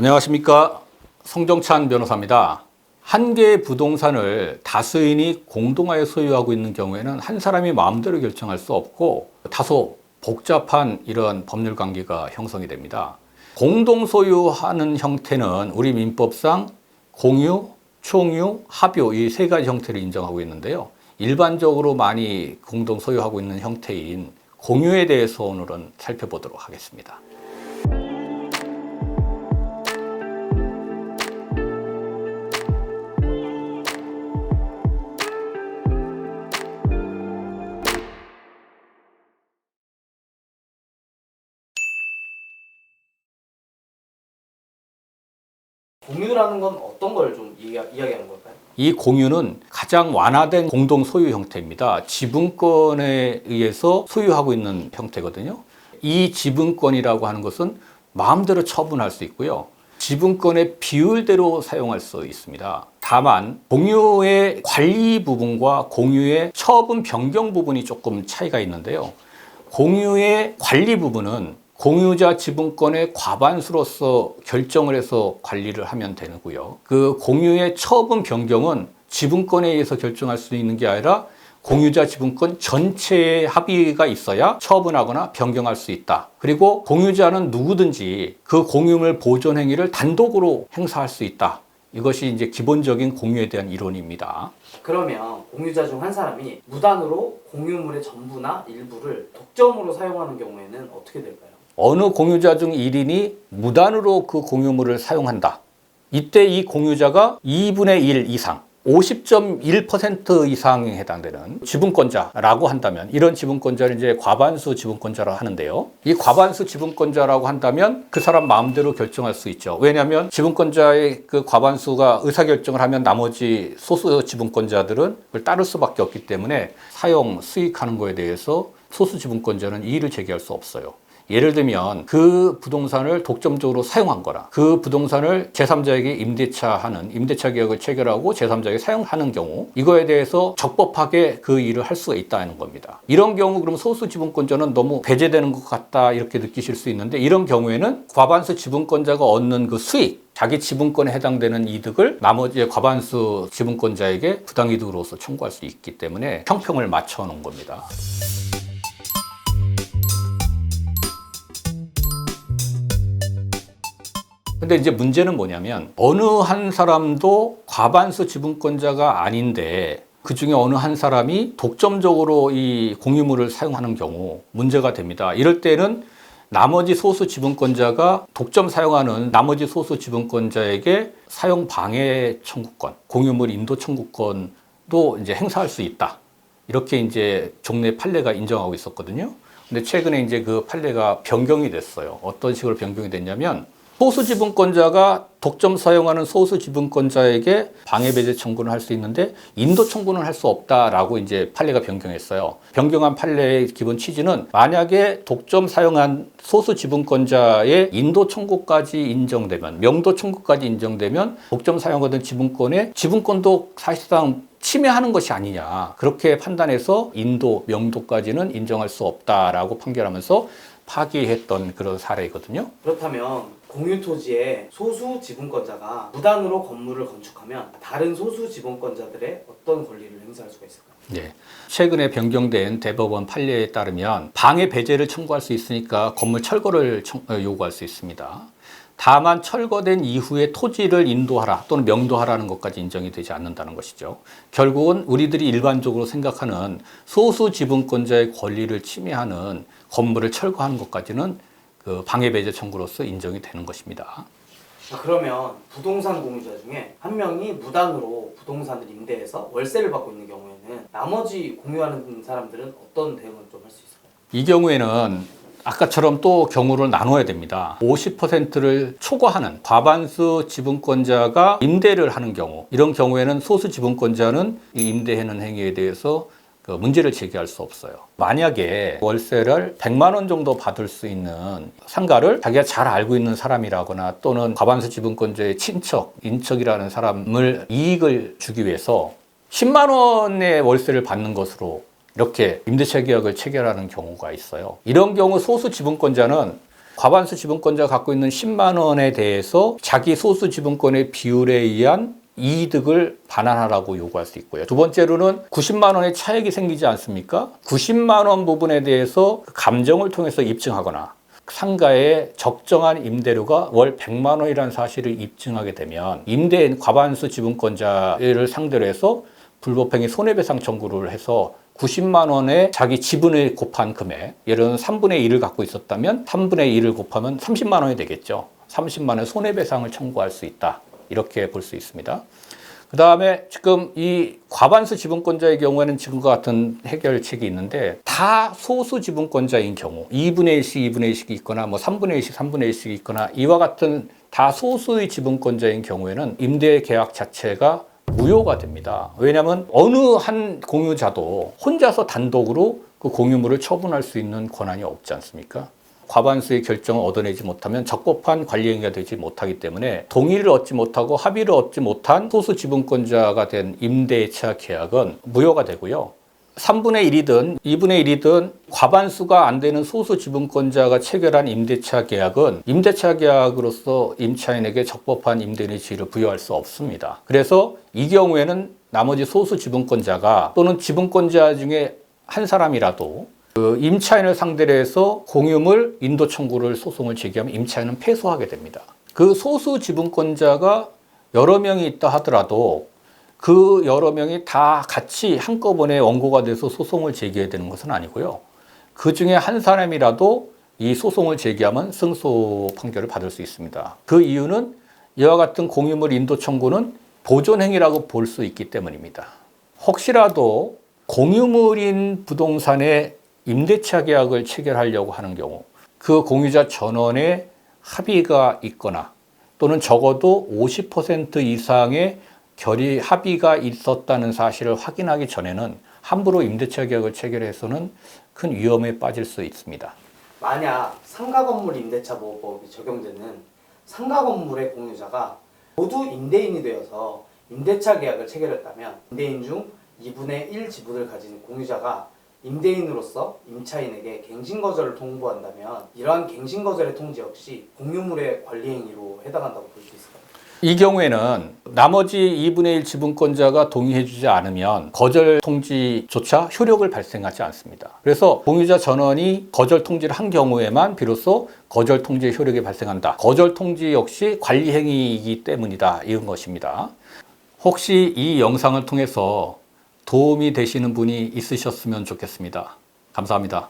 안녕하십니까. 성정찬 변호사입니다. 한 개의 부동산을 다수인이 공동하에 소유하고 있는 경우에는 한 사람이 마음대로 결정할 수 없고 다소 복잡한 이런 법률 관계가 형성이 됩니다. 공동 소유하는 형태는 우리 민법상 공유, 총유, 합유 이 세 가지 형태를 인정하고 있는데요. 일반적으로 많이 공동 소유하고 있는 형태인 공유에 대해서 오늘은 살펴보도록 하겠습니다. 공유라는 건 어떤 걸 좀 이야기하는 걸까요? 이 공유는 가장 완화된 공동 소유 형태입니다. 지분권에 의해서 소유하고 있는 형태거든요. 이 지분권이라고 하는 것은 마음대로 처분할 수 있고요. 지분권의 비율대로 사용할 수 있습니다. 다만 공유의 관리 부분과 공유의 처분 변경 부분이 조금 차이가 있는데요. 공유의 관리 부분은 공유자 지분권의 과반수로서 결정을 해서 관리를 하면 되고요. 그 공유의 처분 변경은 지분권에 의해서 결정할 수 있는 게 아니라 공유자 지분권 전체의 합의가 있어야 처분하거나 변경할 수 있다. 그리고 공유자는 누구든지 그 공유물 보존 행위를 단독으로 행사할 수 있다. 이것이 이제 기본적인 공유에 대한 이론입니다. 그러면 공유자 중 한 사람이 무단으로 공유물의 전부나 일부를 독점으로 사용하는 경우에는 어떻게 될까요? 어느 공유자 중 1인이 무단으로 그 공유물을 사용한다. 이때 이 공유자가 2분의 1 이상, 50.1% 이상에 해당되는 지분권자라고 한다면 이런 지분권자를 이제 과반수 지분권자라고 하는데요. 이 과반수 지분권자라고 한다면 그 사람 마음대로 결정할 수 있죠. 왜냐하면 지분권자의 그 과반수가 의사결정을 하면 나머지 소수 지분권자들은 그걸 따를 수밖에 없기 때문에 사용, 수익하는 거에 대해서 소수 지분권자는 이의를 제기할 수 없어요. 예를 들면 그 부동산을 독점적으로 사용한 거라 그 부동산을 제3자에게 임대차 계약을 체결하고 제3자에게 사용하는 경우 이거에 대해서 적법하게 그 일을 할 수가 있다는 겁니다. 이런 경우 그럼 소수 지분권자는 너무 배제되는 것 같다 이렇게 느끼실 수 있는데 이런 경우에는 과반수 지분권자가 얻는 그 수익 자기 지분권에 해당되는 이득을 나머지 과반수 지분권자에게 부당이득으로서 청구할 수 있기 때문에 평평을 맞춰 놓은 겁니다. 근데 이제 문제는 뭐냐면 어느 한 사람도 과반수 지분권자가 아닌데 그 중에 어느 한 사람이 독점적으로 이 공유물을 사용하는 경우 문제가 됩니다. 이럴 때는 나머지 소수 지분권자가 독점 사용하는 나머지 소수 지분권자에게 사용 방해 청구권, 공유물 인도 청구권도 이제 행사할 수 있다. 이렇게 이제 종래 판례가 인정하고 있었거든요. 근데 최근에 이제 그 판례가 변경이 됐어요. 어떤 식으로 변경이 됐냐면 소수 지분권자가 독점 사용하는 소수 지분권자에게 방해 배제 청구는 할 수 있는데 인도 청구는 할 수 없다라고 이제 판례가 변경했어요. 변경한 판례의 기본 취지는 만약에 독점 사용한 소수 지분권자의 인도 청구까지 인정되면 명도 청구까지 인정되면 독점 사용하던 지분권도 사실상 침해하는 것이 아니냐 그렇게 판단해서 인도, 명도까지는 인정할 수 없다라고 판결하면서 파기했던 그런 사례이거든요. 그렇다면 공유 토지의 소수 지분권자가 무단으로 건물을 건축하면 다른 소수 지분권자들의 어떤 권리를 행사할 수가 있을까요? 네. 최근에 변경된 대법원 판례에 따르면 방해 배제를 청구할 수 있으니까 건물 철거를 요구할 수 있습니다. 다만 철거된 이후에 토지를 인도하라 또는 명도하라는 것까지 인정이 되지 않는다는 것이죠. 결국은 우리들이 일반적으로 생각하는 소수 지분권자의 권리를 침해하는 건물을 철거하는 것까지는 그 방해 배제 청구로서 인정이 되는 것입니다. 그러면 부동산 공유자 중에 한 명이 무단으로 부동산을 임대해서 월세를 받고 있는 경우에는 나머지 공유하는 사람들은 어떤 대응을 좀 할 수 있을까요? 이 경우에는 아까처럼 또 경우를 나눠야 됩니다. 50%를 초과하는 과반수 지분권자가 임대를 하는 경우 이런 경우에는 소수 지분권자는 이 임대하는 행위에 대해서 그 문제를 제기할 수 없어요. 만약에 월세를 100만 원 정도 받을 수 있는 상가를 자기가 잘 알고 있는 사람이라거나 또는 과반수 지분권자의 친척, 인척이라는 사람을 이익을 주기 위해서 10만 원의 월세를 받는 것으로 이렇게 임대차 계약을 체결하는 경우가 있어요. 이런 경우 소수 지분권자는 과반수 지분권자가 갖고 있는 10만 원에 대해서 자기 소수 지분권의 비율에 의한 이득을 반환하라고 요구할 수 있고요. 두 번째로는 90만 원의 차익이 생기지 않습니까? 90만 원 부분에 대해서 감정을 통해서 입증하거나 상가의 적정한 임대료가 월 100만 원이라는 사실을 입증하게 되면 임대인 과반수 지분권자를 상대로 해서 불법행위 손해배상 청구를 해서 90만 원에 자기 지분을 곱한 금액, 예를 들어 3분의 1을 갖고 있었다면 3분의 1을 곱하면 30만 원이 되겠죠. 30만 원 손해배상을 청구할 수 있다. 이렇게 볼 수 있습니다. 그 다음에 지금 이 과반수 지분권자의 경우에는 지금과 같은 해결책이 있는데 다 소수 지분권자인 경우 2분의 1씩 2분의 1씩 있거나 뭐 3분의 1씩 3분의 1씩 있거나 이와 같은 다 소수의 지분권자인 경우에는 임대 계약 자체가 무효가 됩니다. 왜냐하면 어느 한 공유자도 혼자서 단독으로 그 공유물을 처분할 수 있는 권한이 없지 않습니까? 과반수의 결정을 얻어내지 못하면 적법한 관리 행위가 되지 못하기 때문에 동의를 얻지 못하고 합의를 얻지 못한 소수 지분권자가 된 임대차 계약은 무효가 되고요. 3분의 1이든 2분의 1이든 과반수가 안 되는 소수 지분권자가 체결한 임대차 계약은 임대차 계약으로서 임차인에게 적법한 임대인의 지위를 부여할 수 없습니다. 그래서 이 경우에는 나머지 소수 지분권자가 또는 지분권자 중에 한 사람이라도 그 임차인을 상대로 해서 공유물 인도 청구를 소송을 제기하면 임차인은 패소하게 됩니다. 그 소수 지분권자가 여러 명이 있다 하더라도 그 여러 명이 다 같이 한꺼번에 원고가 돼서 소송을 제기해야 되는 것은 아니고요. 그 중에 한 사람이라도 이 소송을 제기하면 승소 판결을 받을 수 있습니다. 그 이유는 이와 같은 공유물 인도 청구는 보존행위라고 볼 수 있기 때문입니다. 혹시라도 공유물인 부동산에 임대차 계약을 체결하려고 하는 경우 그 공유자 전원의 합의가 있거나 또는 적어도 50% 이상의 결의 합의가 있었다는 사실을 확인하기 전에는 함부로 임대차 계약을 체결해서는 큰 위험에 빠질 수 있습니다. 만약 상가 건물 임대차 보호법이 적용되는 상가 건물의 공유자가 모두 임대인이 되어서 임대차 계약을 체결했다면 임대인 중 2분의 1 지분을 가진 공유자가 임대인으로서 임차인에게 갱신거절을 통보한다면 이러한 갱신거절의 통지 역시 공유물의 관리행위로 해당한다고 볼 수 있을까요? 이 경우에는 나머지 2분의 1 지분권자가 동의해주지 않으면 거절 통지조차 효력을 발생하지 않습니다. 그래서 공유자 전원이 거절 통지를 한 경우에만 비로소 거절 통지의 효력이 발생한다. 거절 통지 역시 관리행위이기 때문이다. 이런 것입니다. 혹시 이 영상을 통해서 도움이 되시는 분이 있으셨으면 좋겠습니다. 감사합니다.